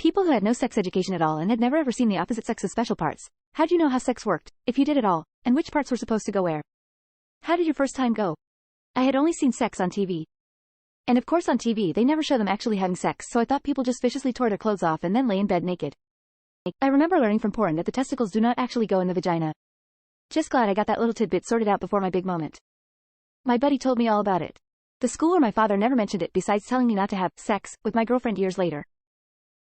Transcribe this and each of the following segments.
People who had no sex education at all and had never ever seen the opposite sex's special parts. How'd you know how sex worked, if you did at all, and which parts were supposed to go where? How did your first time go? I had only seen sex on TV. And of course on TV they never show them actually having sex, so I thought people just viciously tore their clothes off and then lay in bed naked. I remember learning from porn that the testicles do not actually go in the vagina. Just glad I got that little tidbit sorted out before my big moment. My buddy told me all about it. The school or my father never mentioned it besides telling me not to have sex with my girlfriend years later.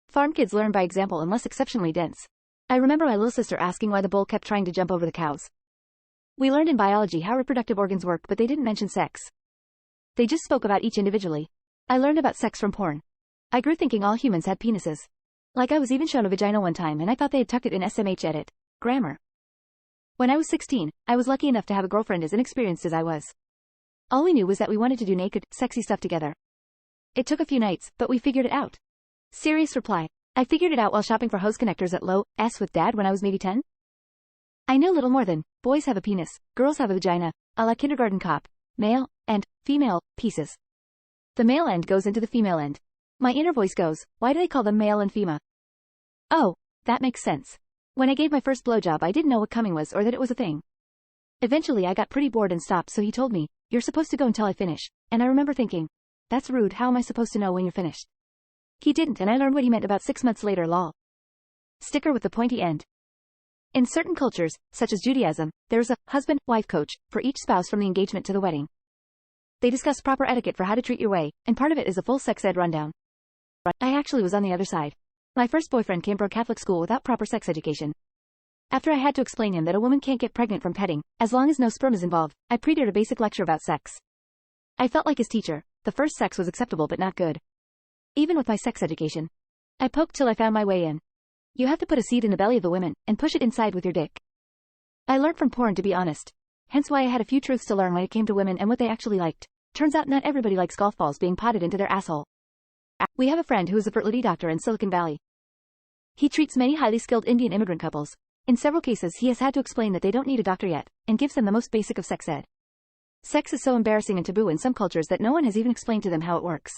Farm kids learn by example unless exceptionally dense. I remember my little sister asking why the bull kept trying to jump over the cows. We learned in biology how reproductive organs work, but they didn't mention sex. They just spoke about each individually. I learned about sex from porn. I grew thinking all humans had penises. Like I was even shown a vagina one time and I thought they had tucked it in SMH edit. Grammar. When I was 16, I was lucky enough to have a girlfriend as inexperienced as I was. All we knew was that we wanted to do naked, sexy stuff together. It took a few nights, but we figured it out. Serious reply. I figured it out while shopping for hose connectors at Lowe's with Dad when I was maybe 10. I know little more than, boys have a penis, girls have a vagina, a la kindergarten cop, male, and female, pieces. The male end goes into the female end. My inner voice goes, why do they call them male and female? Oh, that makes sense. When I gave my first blowjob I didn't know what coming was or that it was a thing. Eventually I got pretty bored and stopped, so he told me, you're supposed to go until I finish, and I remember thinking, that's rude, how am I supposed to know when you're finished? He didn't, and I learned what he meant about 6 months later, lol. Sticker with the pointy end. In certain cultures, such as Judaism, there is a husband-wife coach for each spouse from the engagement to the wedding. They discuss proper etiquette for how to treat your way, and part of it is a full sex ed rundown. I actually was on the other side. My first boyfriend came from a Catholic school without proper sex education. After I had to explain him that a woman can't get pregnant from petting, as long as no sperm is involved, I pre-dared a basic lecture about sex. I felt like his teacher. The first sex was acceptable but not good. Even with my sex education. I poked till I found my way in. You have to put a seed in the belly of the woman, and push it inside with your dick. I learned from porn, to be honest. Hence why I had a few truths to learn when it came to women and what they actually liked. Turns out not everybody likes golf balls being potted into their asshole. We have a friend who is a fertility doctor in Silicon Valley. He treats many highly skilled Indian immigrant couples. In several cases he has had to explain that they don't need a doctor yet, and gives them the most basic of sex ed. Sex is so embarrassing and taboo in some cultures that no one has even explained to them how it works.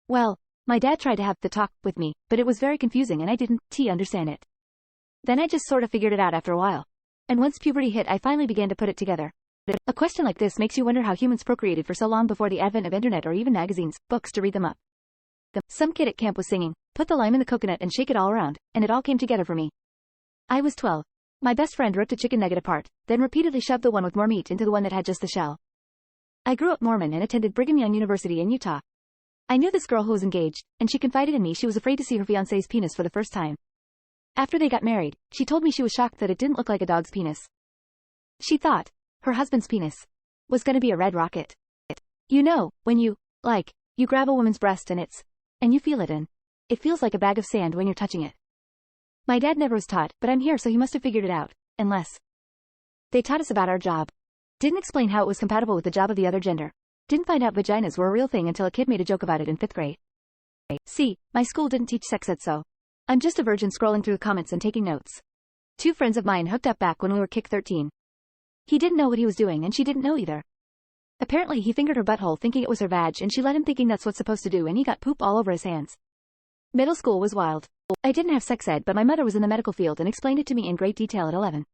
Well, my dad tried to have the talk with me, but it was very confusing and I didn't understand it. Then I just sort of figured it out after a while. And once puberty hit I finally began to put it together. A question like this makes you wonder how humans procreated for so long before the advent of internet or even magazines, books to read them up. Some kid at camp was singing, put the lime in the coconut and shake it all around, and it all came together for me. I was 12. My best friend ripped a chicken nugget apart, then repeatedly shoved the one with more meat into the one that had just the shell. I grew up Mormon and attended Brigham Young University in Utah. I knew this girl who was engaged, and she confided in me she was afraid to see her fiancé's penis for the first time. After they got married, she told me she was shocked that it didn't look like a dog's penis. She thought her husband's penis was gonna be a red rocket. You know, when you grab a woman's breast and you feel it and it feels like a bag of sand when you're touching it. My dad never was taught, but I'm here so he must have figured it out, unless they taught us about our job. Didn't explain how it was compatible with the job of the other gender. Didn't find out vaginas were a real thing until a kid made a joke about it in 5th grade. See, my school didn't teach sex ed, so I'm just a virgin scrolling through the comments and taking notes. 2 friends of mine hooked up back when we were kick 13. He didn't know what he was doing and she didn't know either. Apparently he fingered her butthole thinking it was her vag and she let him thinking that's what's supposed to do and he got poop all over his hands. Middle school was wild. I didn't have sex ed, but my mother was in the medical field and explained it to me in great detail at 11.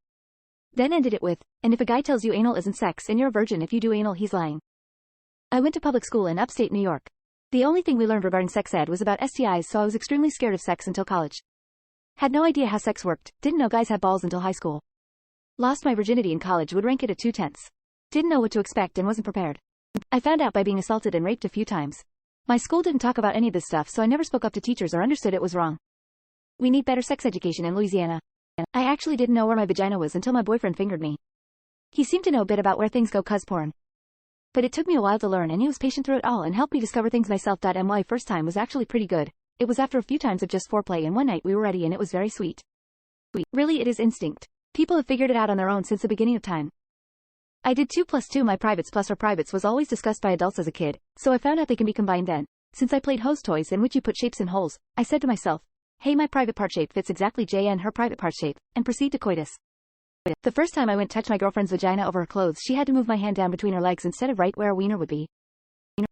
Then ended it with, and if a guy tells you anal isn't sex and you're a virgin if you do anal he's lying. I went to public school in upstate New York. The only thing we learned regarding sex ed was about STIs, so I was extremely scared of sex until college. Had no idea how sex worked, didn't know guys had balls until high school. Lost my virginity in college, would rank it at 2/10. Didn't know what to expect and wasn't prepared. I found out by being assaulted and raped a few times. My school didn't talk about any of this stuff, so I never spoke up to teachers or understood it was wrong. We need better sex education in Louisiana. I actually didn't know where my vagina was until my boyfriend fingered me. He seemed to know a bit about where things go 'cause porn. But it took me a while to learn and he was patient through it all and helped me discover things myself. My first time was actually pretty good. It was after a few times of just foreplay and one night we were ready and it was very sweet. Really, it is instinct. People have figured it out on their own since the beginning of time. I did 2+2. My privates plus our privates was always discussed by adults as a kid, so I found out they can be combined then. Since I played hose toys in which you put shapes in holes, I said to myself, hey, my private part shape fits exactly JN her private part shape, and proceed to coitus. The first time I went to touch my girlfriend's vagina over her clothes, she had to move my hand down between her legs instead of right where a wiener would be.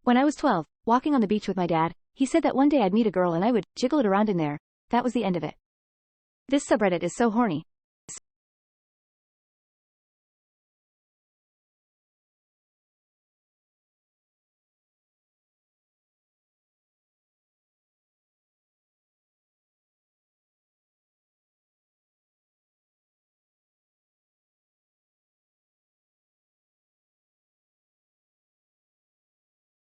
When I was 12, walking on the beach with my dad, He said that one day I'd meet a girl and I would jiggle it around in there. That was the end of it. This subreddit is so horny.